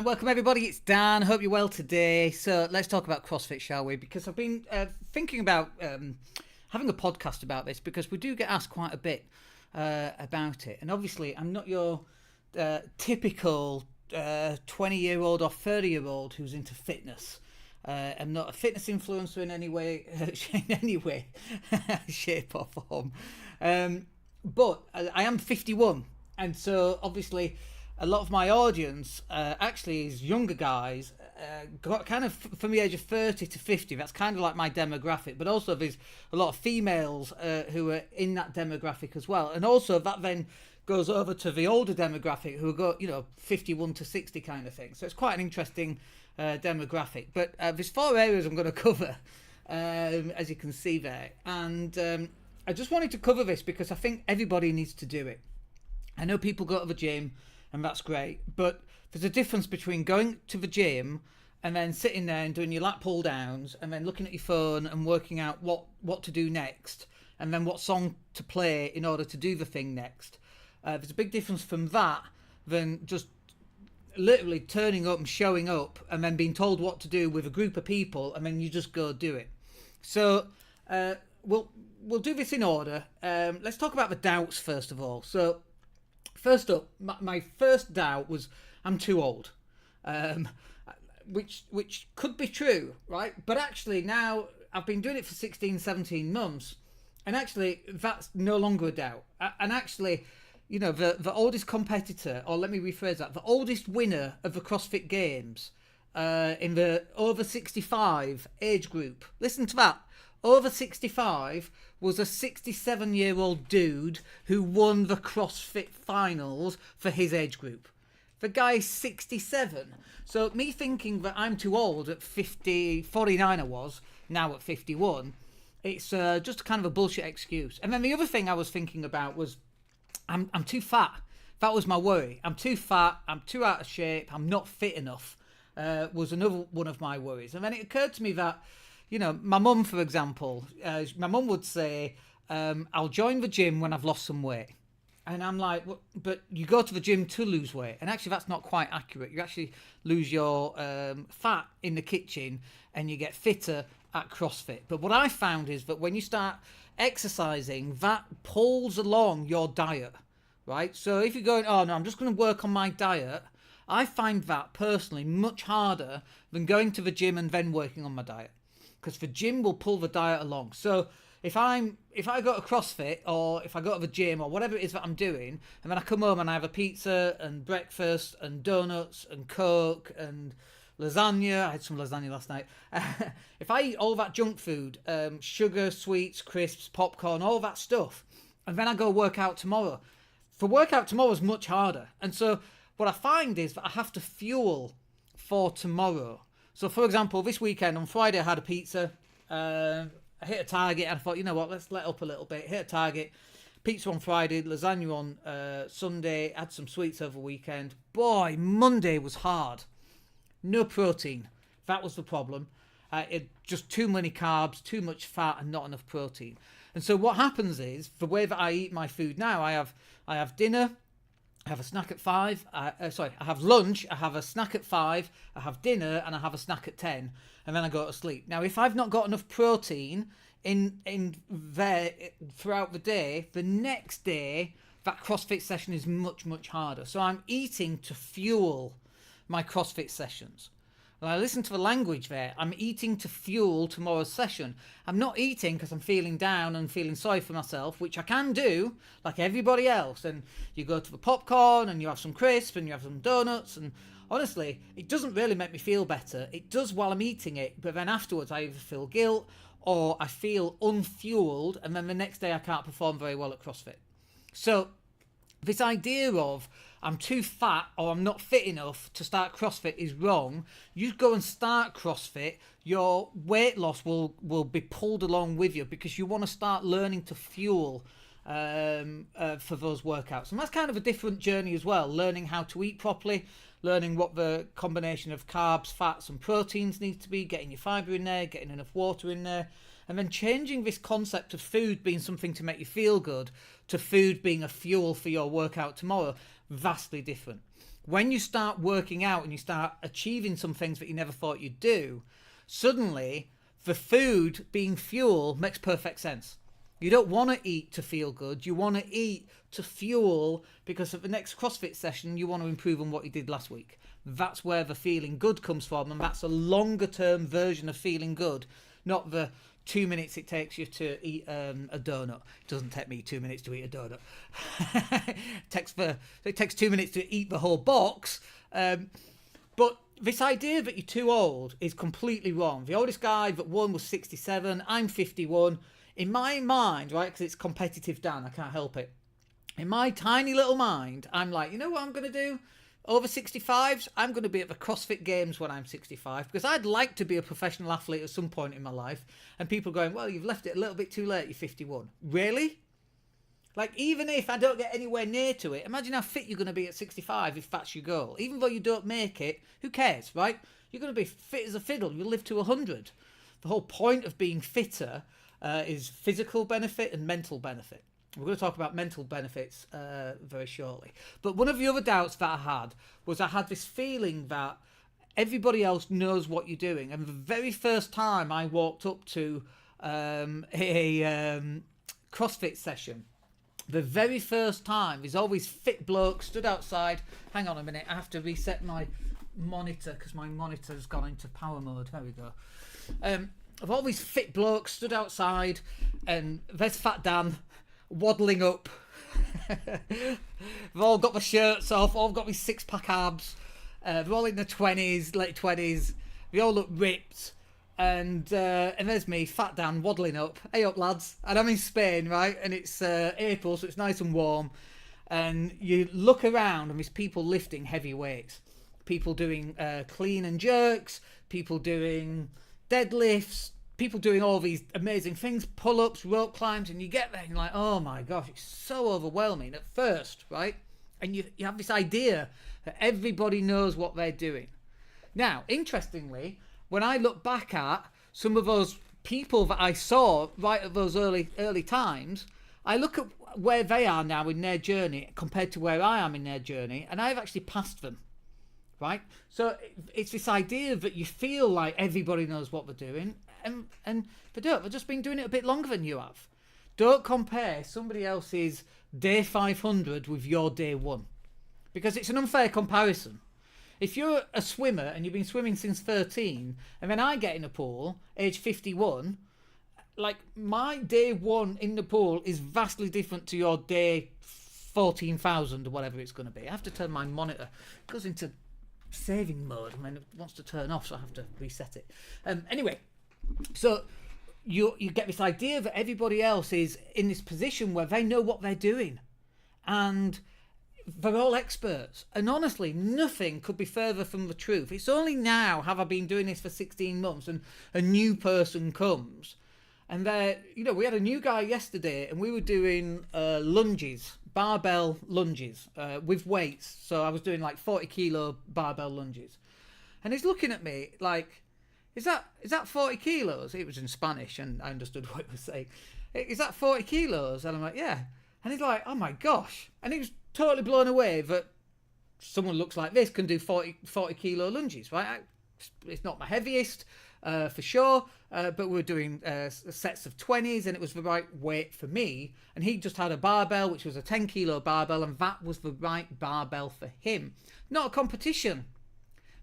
Welcome everybody, it's Dan. Hope you're well today. So let's talk about CrossFit, shall we? Because I've been thinking about having a podcast about this, because we do get asked quite a bit about it. And obviously I'm not your typical 20-year-old or 30-year-old who's into fitness. I'm not a fitness influencer in any way, shape or form. But I am 51, and so obviously a lot of my audience actually is younger guys, got kind of from the age of 30 to 50. That's kind of like my demographic, but also there's a lot of females who are in that demographic as well. And also that then goes over to the older demographic who go, 51 to 60 kind of thing. So it's quite an interesting demographic. But there's 4 areas I'm going to cover, as you can see there. And I just wanted to cover this because I think everybody needs to do it. I know people go to the gym, and that's great, but there's a difference between going to the gym and then sitting there and doing your lat pull downs and then looking at your phone and working out what to do next and then what song to play in order to do the thing next. There's a big difference from that than just literally turning up and showing up and then being told what to do with a group of people and then you just go do it. So we'll do this in order. Let's talk about the doubts first of all. So first up, my first doubt was I'm too old, which could be true, right? But actually now I've been doing it for 16, 17 months, and actually that's no longer a doubt. And actually, the oldest competitor, or let me rephrase that, the oldest winner of the CrossFit Games in the over 65 age group, listen to that, over 65 was a 67-year-old dude who won the CrossFit finals for his age group. The guy's 67. So me thinking that I'm too old at 49 I was, now at 51, it's just kind of a bullshit excuse. And then the other thing I was thinking about was I'm too fat. That was my worry. I'm too fat, I'm too out of shape, I'm not fit enough, was another one of my worries. And then it occurred to me that my mum, for example, my mum would say, I'll join the gym when I've lost some weight. And I'm like, well, but you go to the gym to lose weight. And actually, that's not quite accurate. You actually lose your fat in the kitchen and you get fitter at CrossFit. But what I found is that when you start exercising, that pulls along your diet, right? So if you're going, oh, no, I'm just going to work on my diet, I find that personally much harder than going to the gym and then working on my diet. Because the gym will pull the diet along. So if I go to CrossFit or if I go to the gym or whatever it is that I'm doing, and then I come home and I have a pizza and breakfast and donuts and Coke and lasagna. I had some lasagna last night. If I eat all that junk food, sugar, sweets, crisps, popcorn, all that stuff, and then I go work out tomorrow, for workout tomorrow is much harder. And so what I find is that I have to fuel for tomorrow. So, for example, this weekend, on Friday, I had a pizza. I hit a target, and I thought, you know what, let's let up a little bit. Hit a target. Pizza on Friday, lasagna on Sunday. Had some sweets over the weekend. Boy, Monday was hard. No protein. That was the problem. Just too many carbs, too much fat, and not enough protein. And so what happens is, the way that I eat my food now, I have dinner, I have a snack at 5, I have lunch, I have a snack at 5, I have dinner, and I have a snack at 10, and then I go to sleep. Now, if I've not got enough protein in there throughout the day, the next day, that CrossFit session is much, much harder. So I'm eating to fuel my CrossFit sessions. And I listen to the language there. I'm eating to fuel tomorrow's session. I'm not eating because I'm feeling down and feeling sorry for myself, which I can do like everybody else. And you go to the popcorn and you have some crisp and you have some donuts. And honestly, it doesn't really make me feel better. It does while I'm eating it. But then afterwards, I either feel guilt or I feel unfueled. And then the next day, I can't perform very well at CrossFit. So This idea of I'm too fat or I'm not fit enough to start CrossFit is wrong. You go and start CrossFit, your weight loss will be pulled along with you because you want to start learning to fuel for those workouts. And that's kind of a different journey as well, learning how to eat properly, learning what the combination of carbs, fats and proteins needs to be, getting your fibre in there, getting enough water in there, and then changing this concept of food being something to make you feel good to food being a fuel for your workout tomorrow. Vastly different. When you start working out and you start achieving some things that you never thought you'd do, suddenly the food being fuel makes perfect sense. You don't want to eat to feel good. You want to eat to fuel because at the next CrossFit session, you want to improve on what you did last week. That's where the feeling good comes from, and that's a longer term version of feeling good, not the 2 minutes it takes you to eat a donut. It doesn't take me 2 minutes to eat a donut. It takes 2 minutes to eat the whole box. But this idea that you're too old is completely wrong. The oldest guy that won was 67. I'm 51. In my mind, right, because it's competitive, Dan, I can't help it. In my tiny little mind, I'm like, you know what I'm going to do? Over 65s, I'm going to be at the CrossFit Games when I'm 65 because I'd like to be a professional athlete at some point in my life. And people going, well, you've left it a little bit too late, you're 51. Really? Like, even if I don't get anywhere near to it, imagine how fit you're going to be at 65 if that's your goal. Even though you don't make it, who cares, right? You're going to be fit as a fiddle. You'll live to 100. The whole point of being fitter is physical benefit and mental benefit. We're going to talk about mental benefits very shortly. But one of the other doubts that I had was I had this feeling that everybody else knows what you're doing. And the very first time I walked up to a CrossFit session, the very first time, there's always fit blokes stood outside. Hang on a minute, I have to reset my monitor because my monitor's gone into power mode. There we go. I've always fit blokes stood outside, and there's Fat Dan waddling up. They've all got the shirts off, all got these six-pack abs. They're all in their 20s, late 20s. They all look ripped. And there's me, Fat Dan, waddling up. Hey up, lads. And I'm in Spain, right? And it's April, so it's nice and warm. And you look around, and there's people lifting heavy weights. People doing clean and jerks. People doing deadlifts. People doing all these amazing things, pull-ups, rope climbs, and you get there and you're like, oh my gosh, it's so overwhelming at first, right? And you have this idea that everybody knows what they're doing. Now, interestingly, when I look back at some of those people that I saw right at those early times, I look at where they are now in their journey compared to where I am in their journey, and I've actually passed them. Right? So it's this idea that you feel like everybody knows what they're doing, and they don't. They've just been doing it a bit longer than you have. Don't compare somebody else's day 500 with your day 1, because it's an unfair comparison. If you're a swimmer and you've been swimming since 13, and then I get in a pool, age 51, like my day 1 in the pool is vastly different to your day 14,000 or whatever it's going to be. I have to turn my monitor. It goes into saving mode and then it wants to turn off, so I have to reset it. Anyway, so you get this idea that everybody else is in this position where they know what they're doing and they're all experts, and honestly nothing could be further from the truth. It's only now, have I been doing this for 16 months, and a new person comes and they're, you know, we had a new guy yesterday and we were doing lunges, barbell lunges with weights. So I was doing like 40 kilo barbell lunges, and he's looking at me like, is that 40 kilos? It was in Spanish and I understood what he was saying. Is that 40 kilos? And I'm like, yeah. And he's like, oh my gosh. And he was totally blown away that someone looks like this can do 40 kilo lunges, right? It's not my heaviest for sure, but we're doing sets of 20s, and it was the right weight for me. And he just had a barbell, which was a 10 kilo barbell, and that was the right barbell for him. Not a competition.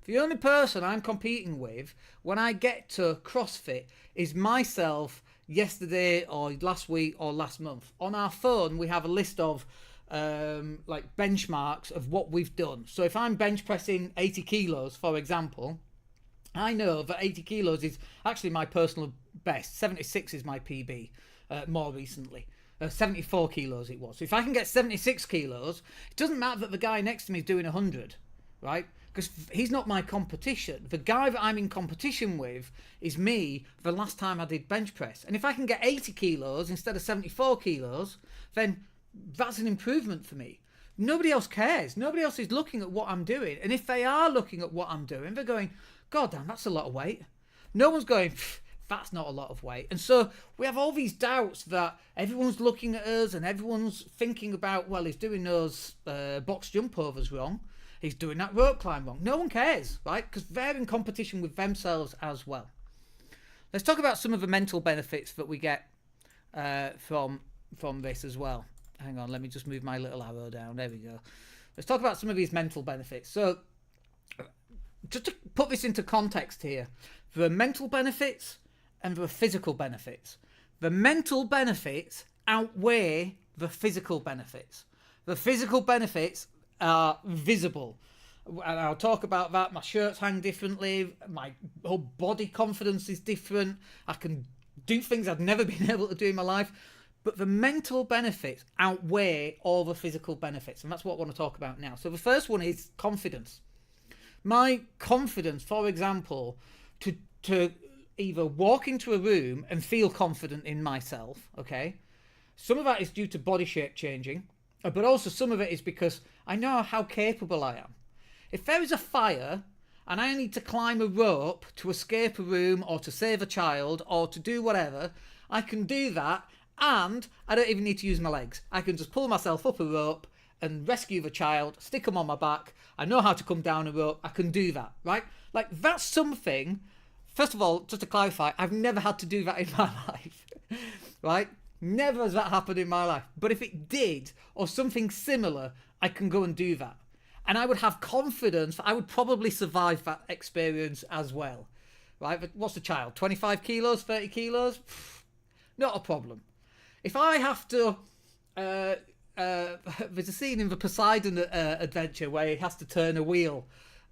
The only person I'm competing with when I get to CrossFit is myself yesterday or last week or last month. On our phone, we have a list of like benchmarks of what we've done. So if I'm bench pressing 80 kilos, for example, I know that 80 kilos is actually my personal best. 76 is my PB more recently. 74 kilos it was. So if I can get 76 kilos, it doesn't matter that the guy next to me is doing 100, right? Because he's not my competition. The guy that I'm in competition with is me the last time I did bench press. And if I can get 80 kilos instead of 74 kilos, then that's an improvement for me. Nobody else cares. Nobody else is looking at what I'm doing. And if they are looking at what I'm doing, they're going, God damn, that's a lot of weight. No one's going, that's not a lot of weight. And so we have all these doubts that everyone's looking at us and everyone's thinking about, well, he's doing those box jump overs wrong. He's doing that rope climb wrong. No one cares, right? Because they're in competition with themselves as well. Let's talk about some of the mental benefits that we get from this as well. Hang on, let me just move my little arrow down. There we go. Let's talk about some of these mental benefits. So, just to put this into context here, there are mental benefits and there are physical benefits. The mental benefits outweigh the physical benefits. The physical benefits are visible, and I'll talk about that. My shirts hang differently, my whole body confidence is different, I can do things I've never been able to do in my life, but the mental benefits outweigh all the physical benefits, and that's what I want to talk about now. So the first one is confidence. My confidence, for example, to either walk into a room and feel confident in myself, okay, some of that is due to body shape changing, but also some of it is because I know how capable I am. If there is a fire and I need to climb a rope to escape a room or to save a child or to do whatever, I can do that, and I don't even need to use my legs. I can just pull myself up a rope and rescue the child, stick them on my back. I know how to come down a rope. I can do that, right? Like, that's something, first of all, just to clarify, I've never had to do that in my life, right? Never has that happened in my life. But if it did, or something similar, I can go and do that. And I would have confidence that I would probably survive that experience as well. Right? But what's the child? 25 kilos, 30 kilos? Not a problem. If I have to... there's a scene in the Poseidon adventure where he has to turn a wheel.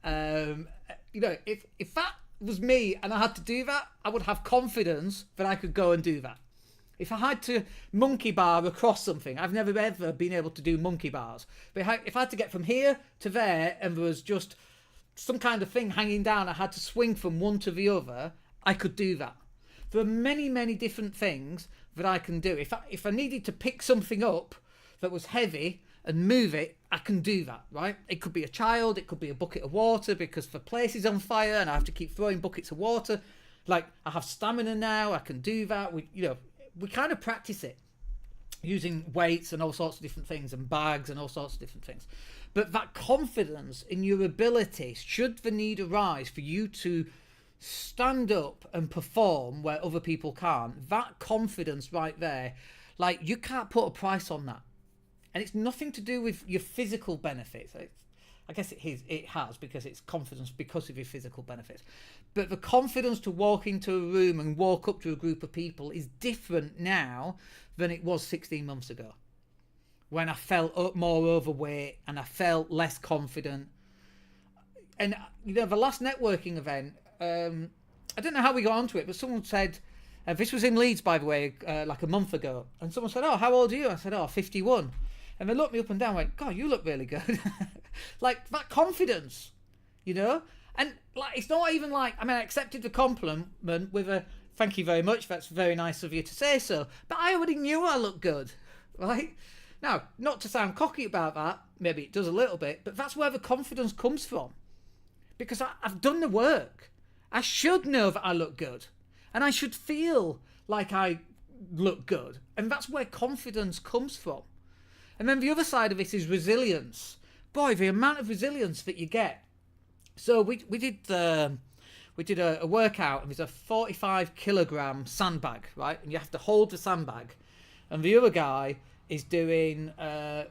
If that was me and I had to do that, I would have confidence that I could go and do that. If I had to monkey bar across something, I've never ever been able to do monkey bars. But if I had to get from here to there and there was just some kind of thing hanging down, I had to swing from one to the other, I could do that. There are many, many different things that I can do. If I needed to pick something up that was heavy and move it, I can do that, right? It could be a child, it could be a bucket of water because the place is on fire and I have to keep throwing buckets of water. Like, I have stamina now, I can do that. We kind of practice it using weights and all sorts of different things and bags and all sorts of different things. But that confidence in your ability, should the need arise for you to stand up and perform where other people can't, that confidence right there, like, you can't put a price on that. And it's nothing to do with your physical benefits. I guess it has, because it's confidence because of your physical benefits. But the confidence to walk into a room and walk up to a group of people is different now than it was 16 months ago, when I felt more overweight and I felt less confident. And, the last networking event, I don't know how we got onto it, but someone said, this was in Leeds, by the way, like a month ago. And someone said, oh, how old are you? I said, 51. And they looked me up and down and went, God, you look really good. Like, that confidence, And, like, it's not even like, I accepted the compliment with a, thank you very much, that's very nice of you to say so. But I already knew I looked good, right? Now, not to sound cocky about that, maybe it does a little bit, but that's where the confidence comes from. Because I've done the work. I should know that I look good. And I should feel like I look good. And that's where confidence comes from. And then the other side of it is resilience. Boy, the amount of resilience that you get. So we did a workout, and there's a 45 kilogram sandbag, right? And you have to hold the sandbag. And the other guy is doing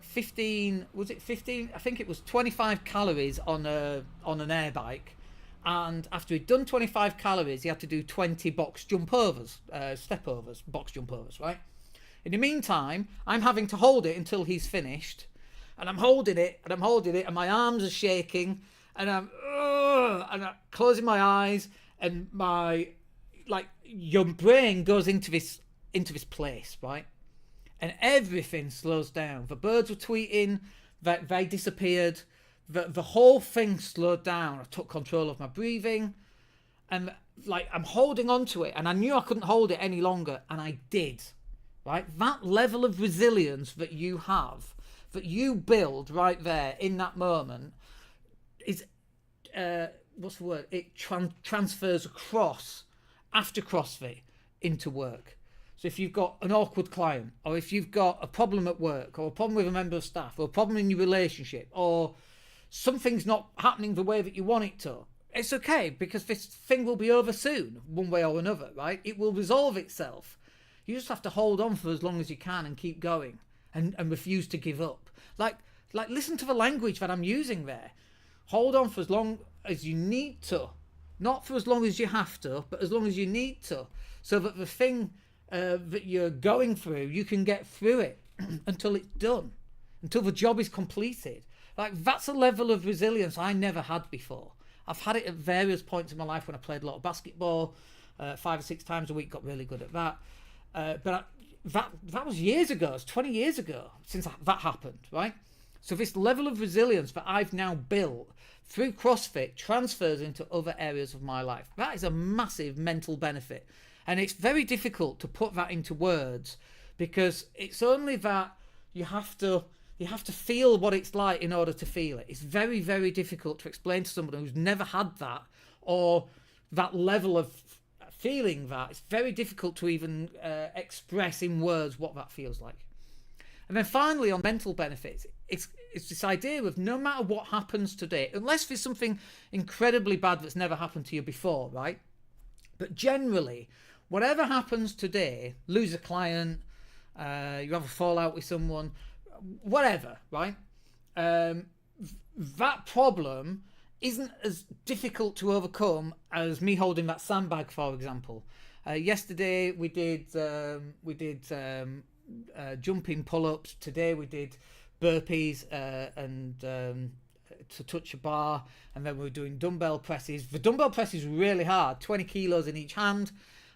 15, was it 15? I think it was 25 calories on an air bike. And after he'd done 25 calories, he had to do 20 box jump overs, step overs, box jump overs, right? In the meantime, I'm having to hold it until he's finished. And I'm holding it, and my arms are shaking, and I'm closing my eyes, and your brain goes into this place, right? and everything slows down. The birds were tweeting, that they disappeared. The whole thing slowed down. I took control of my breathing, and like I'm holding on to it, and I knew I couldn't hold it any longer, and I did. Right? That level of resilience that you have, that you build right there in that moment, is what's the word? It transfers across after CrossFit into work. So if you've got an awkward client, or if you've got a problem at work, or a problem with a member of staff, or a problem in your relationship, or something's not happening the way that you want it to, it's okay, because this thing will be over soon, one way or another, right? It will resolve itself. You just have to hold on for as long as you can and keep going, and refuse to give up. Like listen to the language that I'm using there. Hold on for as long as you need to. Not for as long as you have to, but as long as you need to. So that the thing that you're going through, you can get through it until it's done. Until the job is completed. Like, that's a level of resilience I never had before. I've had it at various points in my life when I played a lot of basketball. 5 or 6 times a week, got really good at that. But that was years ago. It's 20 years ago since that happened, right? So this level of resilience that I've now built through CrossFit transfers into other areas of my life. That is a massive mental benefit. And it's very difficult to put that into words, because it's only that you have to feel what it's like in order to feel it. It's very, very difficult to explain to someone who's never had that, or that level of feeling that. It's very difficult to even express in words what that feels like. And then finally, on mental benefits, it's this idea of no matter what happens today, unless there's something incredibly bad that's never happened to you before, right? But generally, whatever happens today, lose a client, you have a fallout with someone, whatever, right? That problem isn't as difficult to overcome as me holding that sandbag, for example. Yesterday we did jumping pull-ups. Today we did burpees and to touch a bar, and then we were doing dumbbell presses. The dumbbell press is really hard, 20 kilos in each hand,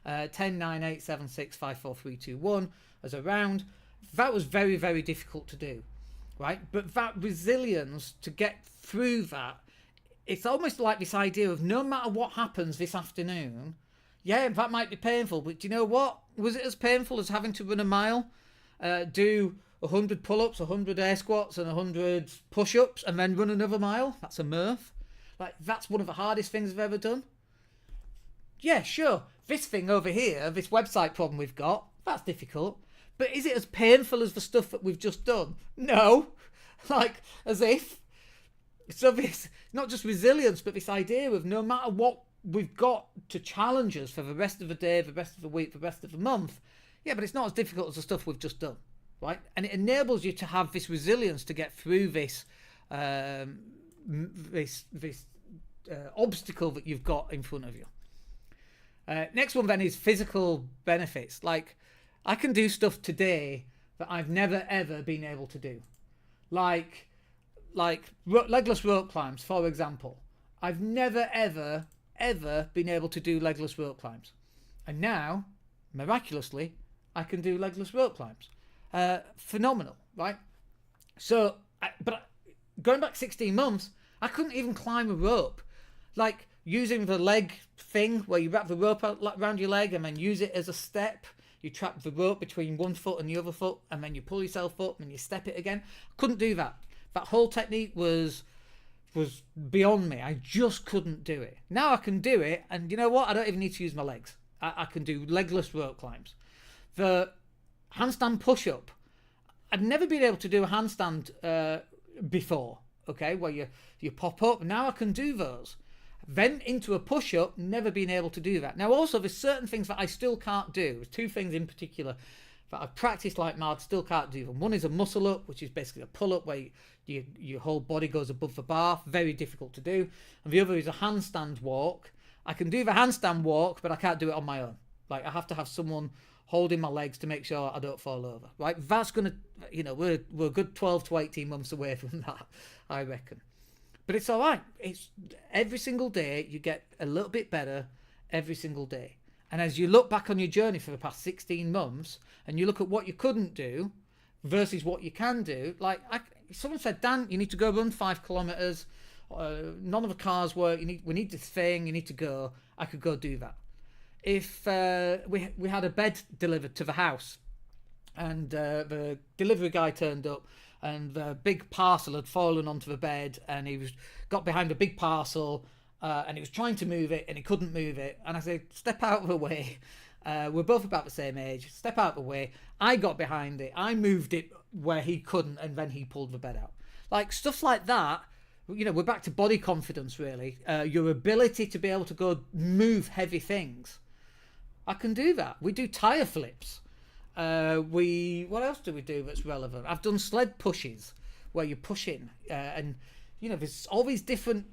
10, 9, 8, 7, 6, 5, 4, 3, 2, 1 as a round. That was very, very difficult to do, right? But that resilience to get through that, it's almost like this idea of no matter what happens this afternoon, yeah, that might be painful, but do you know what? Was it as painful as having to run a mile, do 100 pull-ups, 100 air squats and 100 push-ups, and then run another mile? That's a mirth. Like, that's one of the hardest things I've ever done. Yeah, sure. This thing over here, this website problem we've got, that's difficult. But is it as painful as the stuff that we've just done? No. Like, as if. So this, not just resilience, but this idea of no matter what we've got to challenge us for the rest of the day, the rest of the week, the rest of the month, yeah, but it's not as difficult as the stuff we've just done, right? And it enables you to have this resilience to get through this obstacle that you've got in front of you. Next one then is physical benefits. Like, I can do stuff today that I've never ever been able to do. Like legless rope climbs, for example. I've never ever been able to do legless rope climbs. And now, miraculously, I can do legless rope climbs. Phenomenal, right? So, but going back 16 months, I couldn't even climb a rope. Like, using the leg thing where you wrap the rope around your leg and then use it as a step. You trap the rope between one foot and the other foot, and then you pull yourself up and you step it again. Couldn't do that. That whole technique was beyond me. I just couldn't do it. Now I can do it, and you know what? I don't even need to use my legs. I can do legless rope climbs. The handstand push-up, I'd never been able to do a handstand before, okay, where you pop up. Now I can do those. Then into a push-up, never been able to do that. Now also, there's certain things that I still can't do. There's 2 things in particular that I've practiced like mad, still can't do them. One is a muscle-up, which is basically a pull-up where your whole body goes above the bar. Very difficult to do. And the other is a handstand walk. I can do the handstand walk, but I can't do it on my own. Like, I have to have someone holding my legs to make sure I don't fall over. Right? That's going to, we're a good 12 to 18 months away from that, I reckon. But it's all right. It's every single day you get a little bit better every single day. And as you look back on your journey for the past 16 months and you look at what you couldn't do versus what you can do, like someone said, Dan, you need to go run 5 kilometers. None of the cars work. We need this thing. You need to go. I could go do that. If we had a bed delivered to the house, and the delivery guy turned up, and the big parcel had fallen onto the bed, and got behind the big parcel, and he was trying to move it, and he couldn't move it. And I said, step out of the way. We're both about the same age. Step out of the way. I got behind it. I moved it where he couldn't, and then he pulled the bed out. Like stuff like that. We're back to body confidence, really. Your ability to be able to go move heavy things. I can do that. We do tire flips. What else do we do that's relevant? I've done sled pushes where you're pushing, and there's all these different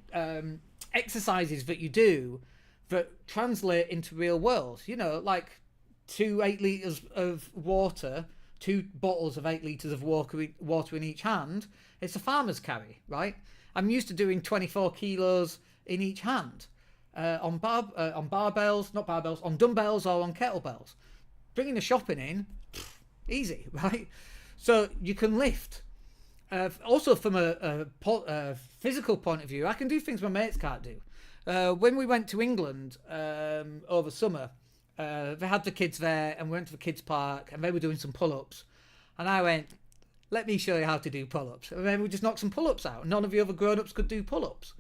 exercises that you do that translate into real world. Like 2 8 litres of water, 2 bottles of 8 litres of water in each hand. It's a farmer's carry, right? I'm used to doing 24 kilos in each hand. On barbells, not barbells, on dumbbells or on kettlebells. Bringing the shopping in, easy, right? So you can lift. Also from a physical point of view, I can do things my mates can't do. When we went to England over summer, they had the kids there, and we went to the kids park, and they were doing some pull-ups. And I went, let me show you how to do pull-ups. And then we just knocked some pull-ups out. None of the other grown-ups could do pull-ups.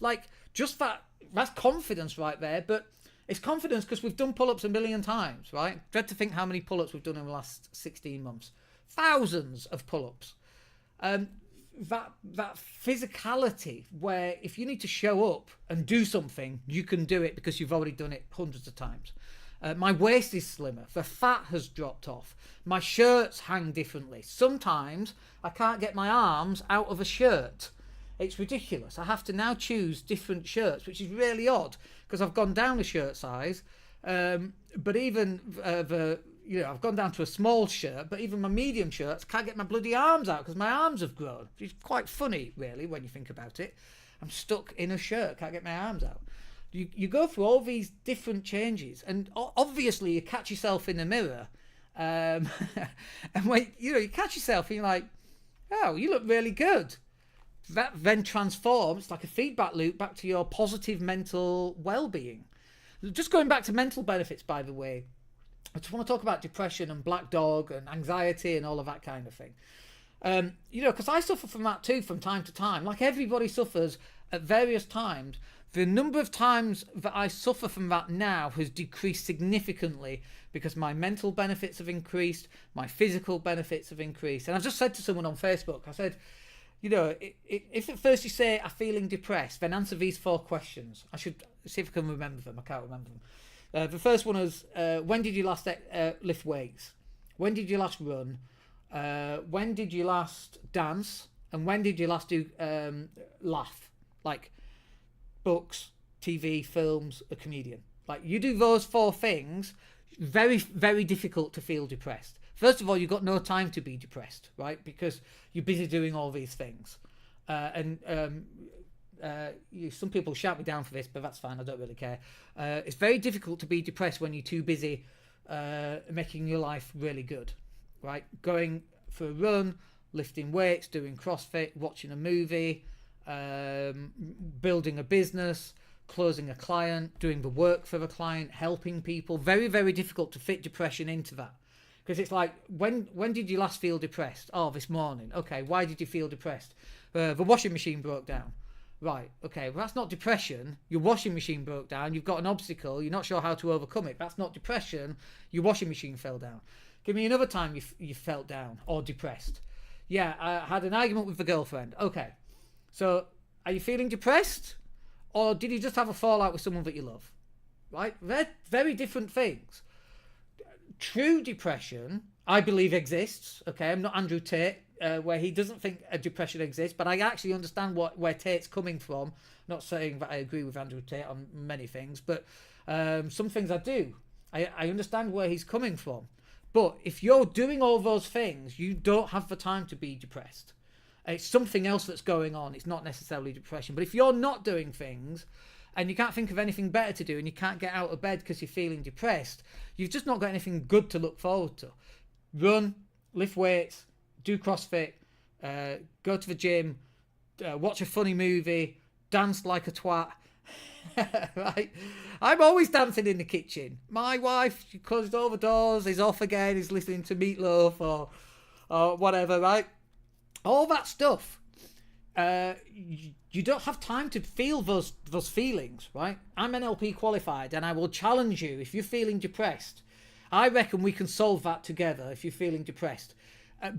Like, just that's confidence right there, but it's confidence because we've done pull-ups a million times, right? Dread to think how many pull-ups we've done in the last 16 months. Thousands of pull-ups. That physicality where if you need to show up and do something, you can do it because you've already done it hundreds of times. My waist is slimmer. The fat has dropped off. My shirts hang differently. Sometimes I can't get my arms out of a shirt. It's ridiculous. I have to now choose different shirts, which is really odd because I've gone down a shirt size. But even I've gone down to a small shirt, but even my medium shirts can't get my bloody arms out because my arms have grown. It's quite funny, really, when you think about it. I'm stuck in a shirt, can't get my arms out. You go through all these different changes, and obviously you catch yourself in the mirror, and when you catch yourself and you're like, oh, you look really good. That then transforms, like a feedback loop, back to your positive mental well-being. Just going back to mental benefits, by the way, I just want to talk about depression and black dog and anxiety and all of that kind of thing. Because I suffer from that too from time to time. Like everybody suffers at various times. The number of times that I suffer from that now has decreased significantly because my mental benefits have increased, my physical benefits have increased. And I've just said to someone on Facebook, I said, if at first you say I'm feeling depressed, then answer these 4 questions. I should see if I can remember them. I can't remember them. The first one was, when did you last lift weights? When did you last run? When did you last dance? And when did you last do laugh? Like books, TV, films, a comedian. Like you do those 4 things, very, very difficult to feel depressed. First of all, you've got no time to be depressed, right? Because you're busy doing all these things. Some people shout me down for this, but that's fine. I don't really care. It's very difficult to be depressed when you're too busy making your life really good, right? Going for a run, lifting weights, doing CrossFit, watching a movie, building a business, closing a client, doing the work for the client, helping people. Very, very difficult to fit depression into that. Because it's like, when did you last feel depressed? Oh, this morning. Okay, why did you feel depressed? The washing machine broke down. Right, okay, well that's not depression. Your washing machine broke down, you've got an obstacle, you're not sure how to overcome it. That's not depression, your washing machine fell down. Give me another time you felt down or depressed. Yeah, I had an argument with the girlfriend. Okay, so are you feeling depressed? Or did you just have a fallout with someone that you love? Right, they're very different things. True depression, I believe, exists. Okay, I'm not Andrew Tate, where he doesn't think a depression exists, but I actually understand where Tate's coming from. Not saying that I agree with Andrew Tate on many things, but some things I do. I understand where he's coming from. But if you're doing all those things, you don't have the time to be depressed. It's something else that's going on. It's not necessarily depression. But if you're not doing things and you can't think of anything better to do, and you can't get out of bed because you're feeling depressed, you've just not got anything good to look forward to. Run, lift weights, do CrossFit, go to the gym, watch a funny movie, dance like a twat. Right? I'm always dancing in the kitchen. My wife, she closed all the doors, is off again, is listening to Meatloaf or whatever, right? All that stuff. You don't have time to feel those feelings, right? I'm NLP qualified, and I will challenge you. If you're feeling depressed, I reckon we can solve that together. If you're feeling depressed,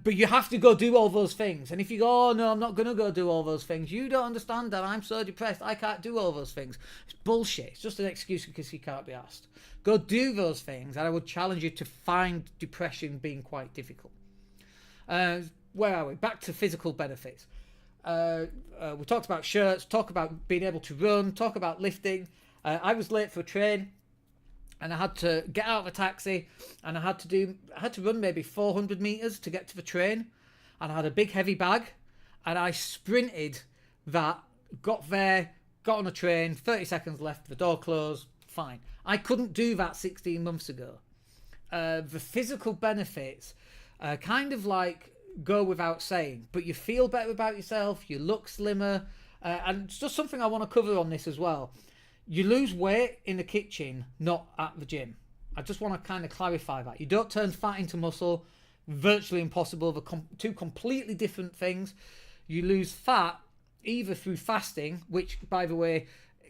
but you have to go do all those things. And if you go, oh no, I'm not going to go do all those things, you don't understand that I'm so depressed I can't do all those things. It's bullshit. It's just an excuse because you can't be asked. Go do those things, and I would challenge you to find depression being quite difficult. Where are we? Back to physical benefits. We talked about shirts, talk about being able to run, talk about lifting. I was late for a train, and I had to get out of a taxi, and I had to run maybe 400 meters to get to the train, and I had a big heavy bag, and I sprinted that, got there, got on a train, 30 seconds left, the door closed, fine. I couldn't do that 16 months ago. The physical benefits kind of like go without saying, but you feel better about yourself, you look slimmer, and it's just something I want to cover on this as well. You lose weight in the kitchen, not at the gym. I just want to kind of clarify that. You don't turn fat into muscle, virtually impossible. They're two completely different things. You lose fat either through fasting, which, by the way,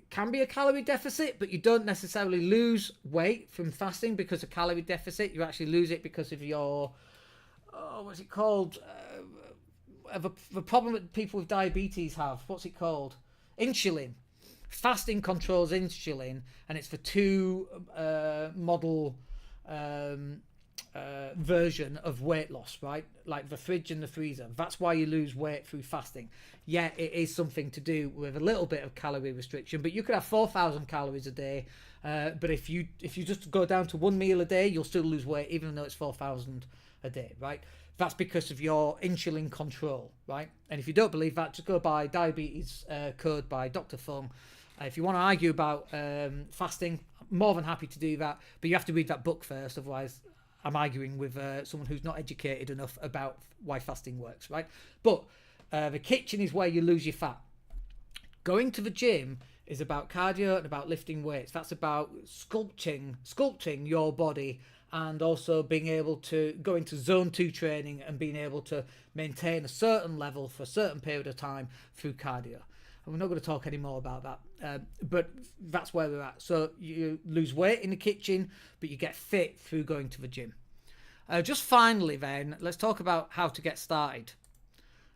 can be a calorie deficit, but you don't necessarily lose weight from fasting because of calorie deficit. You actually lose it because of your, what's it called? The problem that people with diabetes have. What's it called? Insulin. Fasting controls insulin, and it's the two model version of weight loss, right? Like the fridge and the freezer. That's why you lose weight through fasting. Yeah, it is something to do with a little bit of calorie restriction, but you could have 4,000 calories a day. But if you just go down to one meal a day, you'll still lose weight, even though it's 4,000 a day, right? That's because of your insulin control, right? And if you don't believe that, just go by Diabetes Code by Dr. Fung. If you want to argue about fasting, I'm more than happy to do that, but you have to read that book first, otherwise I'm arguing with someone who's not educated enough about why fasting works, right? But the kitchen is where you lose your fat. Going to the gym is about cardio and about lifting weights. That's about sculpting your body, and also being able to go into zone 2 training and being able to maintain a certain level for a certain period of time through cardio. And we're not going to talk any more about that, but that's where we're at. So you lose weight in the kitchen, but you get fit through going to the gym. Just finally then, let's talk about how to get started.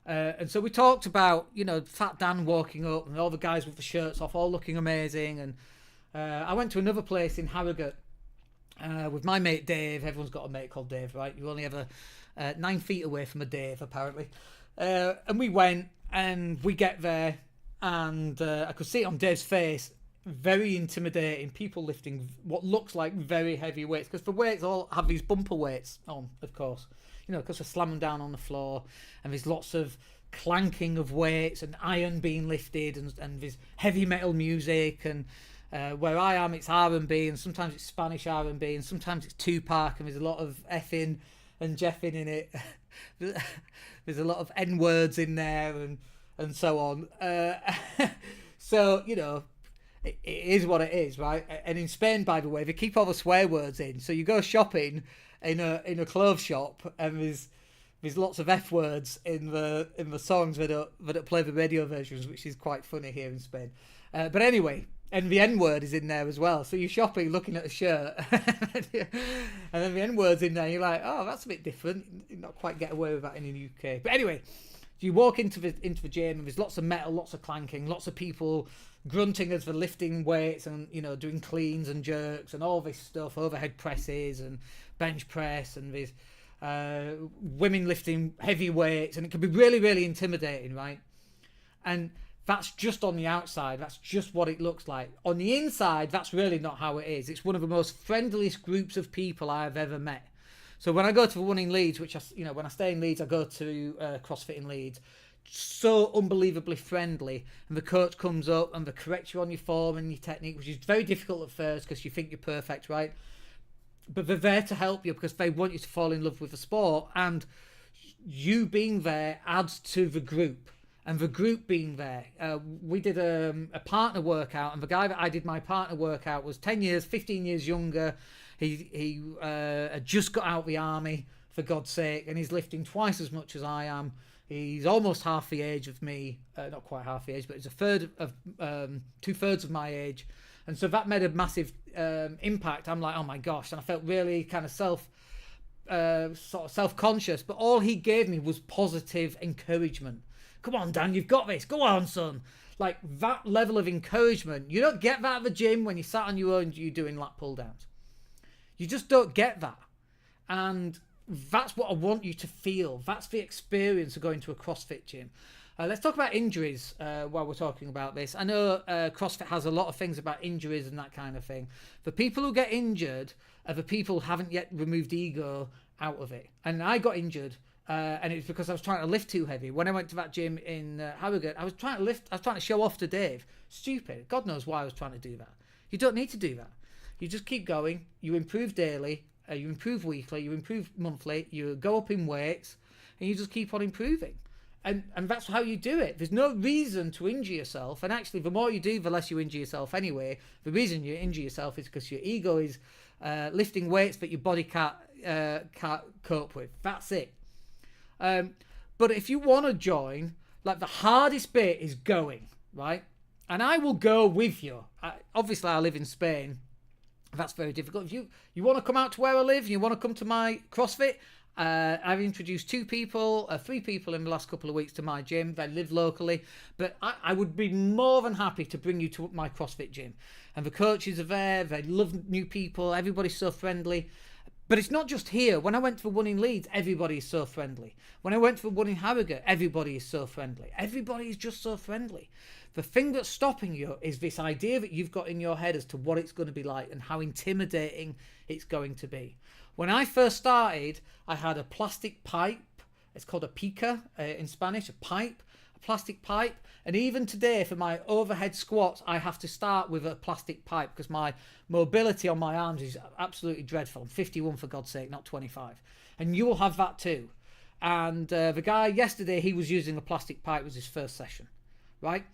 And so we talked about, Fat Dan walking up and all the guys with the shirts off, all looking amazing. And I went to another place in Harrogate with my mate Dave. Everyone's got a mate called Dave, right? You're only ever 9 feet away from a Dave, apparently. And we went, and we get there, and I could see it on Dave's face, very intimidating, people lifting what looks like very heavy weights, because the weights all have these bumper weights on, of course, because they slam them down on the floor, and there's lots of clanking of weights and iron being lifted, and there's heavy metal music, and where I am it's R&B, and sometimes it's Spanish R&B, and sometimes it's Tupac, and there's a lot of effing and jeffing in it. There's a lot of N-words in there, and so on. So, it is what it is, right? And in Spain, by the way, they keep all the swear words in. So you go shopping in a clothes shop, and there's lots of F words in the songs that don't play the radio versions, which is quite funny here in Spain. But anyway, and the N word is in there as well. So you're shopping, looking at a shirt, and then the N word's in there. And you're like, oh, that's a bit different. You not quite get away with that in the UK. But anyway. You walk into the gym, and there's lots of metal, lots of clanking, lots of people grunting as they're lifting weights and doing cleans and jerks and all this stuff, overhead presses and bench press, and there's women lifting heavy weights, and it can be really, really intimidating, right? And that's just on the outside. That's just what it looks like. On the inside, that's really not how it is. It's one of the most friendliest groups of people I have ever met. So when I go to one in Leeds, which when I stay in Leeds, I go to CrossFit in Leeds. so unbelievably friendly, and the coach comes up and they correct you on your form and your technique, which is very difficult at first because you think you're perfect, right? But they're there to help you because they want you to fall in love with the sport, and you being there adds to the group, and the group being there. We did a partner workout, and the guy that I did my partner workout was 10 years, 15 years younger. He had just got out of the army, for God's sake, and he's lifting twice as much as I am. He's almost half the age of me, not quite half the age, but he's a third of 2/3 of my age, and so that made a massive impact. I'm like, oh my gosh, and I felt really kind of self-conscious. But all he gave me was positive encouragement. Come on, Dan, you've got this. Go on, son. Like that level of encouragement, you don't get that at the gym when you sat on your own, you doing lat pull downs. You just don't get that, and that's what I want you to feel. That's the experience of going to a CrossFit gym. Let's talk about injuries while we're talking about this. I know CrossFit has a lot of things about injuries and that kind of thing. The people who get injured are the people who haven't yet removed ego out of it. And I got injured, and it's because I was trying to lift too heavy. When I went to that gym in Harrogate, I was trying to show off to Dave. Stupid. God knows why I was trying to do that. You don't need to do that. You just keep going. You improve daily. You improve weekly, you improve monthly, you go up in weights, and you just keep on improving. And that's how you do it. There's no reason to injure yourself. And actually, the more you do, the less you injure yourself anyway. The reason you injure yourself is because your ego is lifting weights that your body can't cope with. That's it. But if you want to join, like the hardest bit is going, right? And I will go with you. Obviously, I live in Spain. That's very difficult. If you want to come out to where I live, you want to come to my CrossFit, I've introduced 3 people in the last couple of weeks to my gym. They live locally, but I would be more than happy to bring you to my CrossFit gym. And the coaches are there. They love new people. Everybody's so friendly. But it's not just here. When I went to the one in Leeds, everybody is so friendly. When I went to the one in Harrogate, everybody is so friendly. Everybody is just so friendly. The thing that's stopping you is this idea that you've got in your head as to what it's going to be like and how intimidating it's going to be. When I first started, I had a plastic pipe. It's called a pica in Spanish, a plastic pipe. And even today, for my overhead squats, I have to start with a plastic pipe because my mobility on my arms is absolutely dreadful. I'm 51, for God's sake, not 25. And you will have that too. And the guy yesterday, he was using a plastic pipe. It was his first session, right?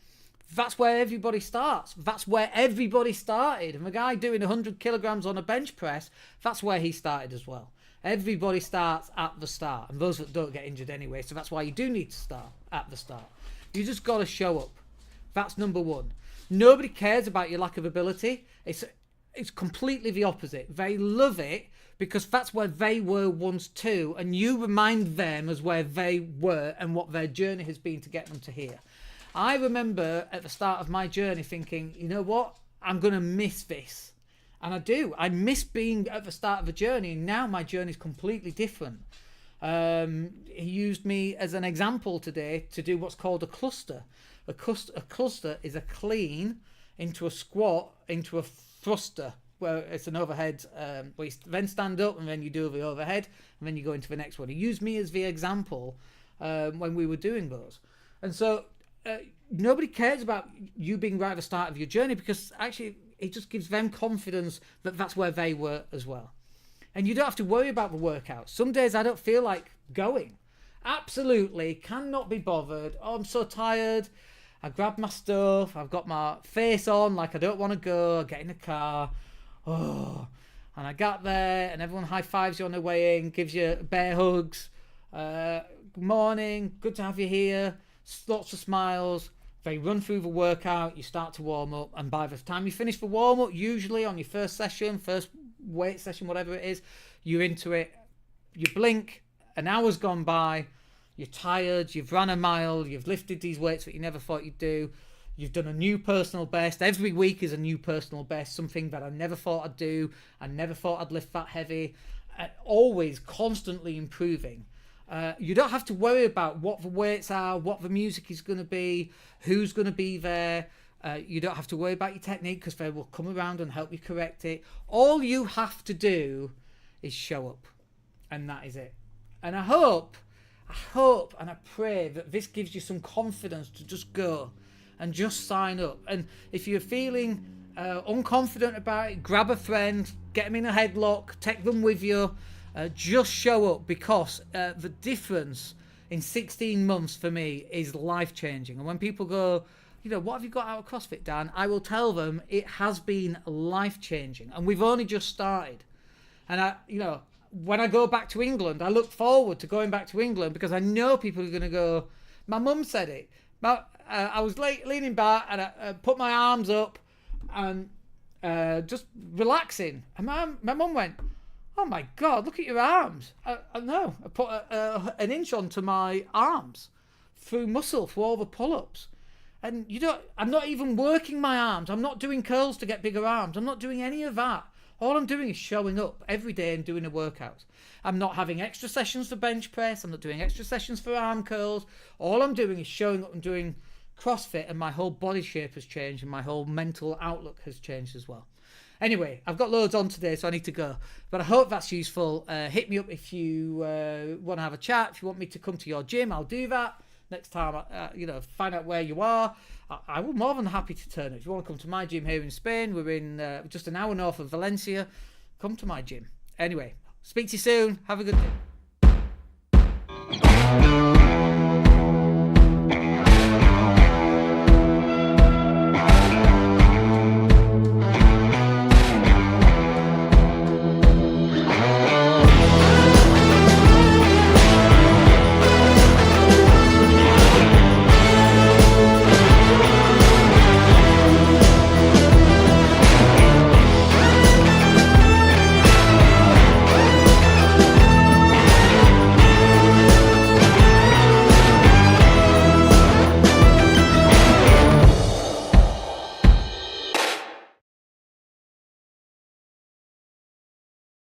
That's where everybody starts. That's where everybody started. And the guy doing 100 kilograms on a bench press, that's where he started as well. Everybody starts at the start. And those that don't get injured anyway. So that's why you do need to start at the start. You just got to show up. That's number one. Nobody cares about your lack of ability. It's completely the opposite. They love it because that's where they were once too. And you remind them as where they were and what their journey has been to get them to here. I remember at the start of my journey thinking, you know what? I'm going to miss this. And I do. I miss being at the start of the journey. And now my journey is completely different. He used me as an example today to do what's called a cluster. A cluster is a clean into a squat into a thruster, where it's an overhead, where you then stand up and then you do the overhead and then you go into the next one. He used me as the example when we were doing those. And so nobody cares about you being right at the start of your journey because actually it just gives them confidence that that's where they were as well. And you don't have to worry about the workouts. Some days I don't feel like going. Absolutely cannot be bothered. Oh, I'm so tired. I grab my stuff. I've got my face on like I don't want to go. I get in the car. Oh, and I got there and everyone high fives you on the way in, gives you bear hugs. Good morning. Good to have you here. Lots of smiles. They run through the workout. You start to warm up. And by the time you finish the warm up, usually on your first session, first weight session, whatever it is, you're into it. You blink. An hour's gone by. You're tired. You've run a mile. You've lifted these weights that you never thought you'd do. You've done a new personal best. Every week is a new personal best. Something that I never thought I'd do. I never thought I'd lift that heavy. Always constantly improving. You don't have to worry about what the weights are, what the music is going to be, who's going to be there. You don't have to worry about your technique because they will come around and help you correct it. All you have to do is show up. And that is it. And I hope I hope and I pray that this gives you some confidence to just go and just sign up. And if you're feeling unconfident about it, grab a friend, get them in a headlock, take them with you, just show up, because the difference in 16 months for me is life-changing. And when people go, what have you got out of CrossFit, Dan? I will tell them it has been life-changing, and we've only just started. And when I go back to England, I look forward to going back to England, because I know people are going to go, my mum said it. I was leaning back and I put my arms up and just relaxing. And my mum went, oh my God, look at your arms. I know. I put an inch onto my arms through muscle for all the pull-ups. And I'm not even working my arms. I'm not doing curls to get bigger arms. I'm not doing any of that. All I'm doing is showing up every day and doing a workout. I'm not having extra sessions for bench press. I'm not doing extra sessions for arm curls. All I'm doing is showing up and doing CrossFit, and my whole body shape has changed, and my whole mental outlook has changed as well. Anyway, I've got loads on today, so I need to go. But I hope that's useful. Hit me up if you want to have a chat. If you want me to come to your gym, I'll do that. Next time, find out where you are. I will more than happy to turn up. If you want to come to my gym here in Spain, we're in just an hour north of Valencia. Come to my gym. Anyway, speak to you soon. Have a good day.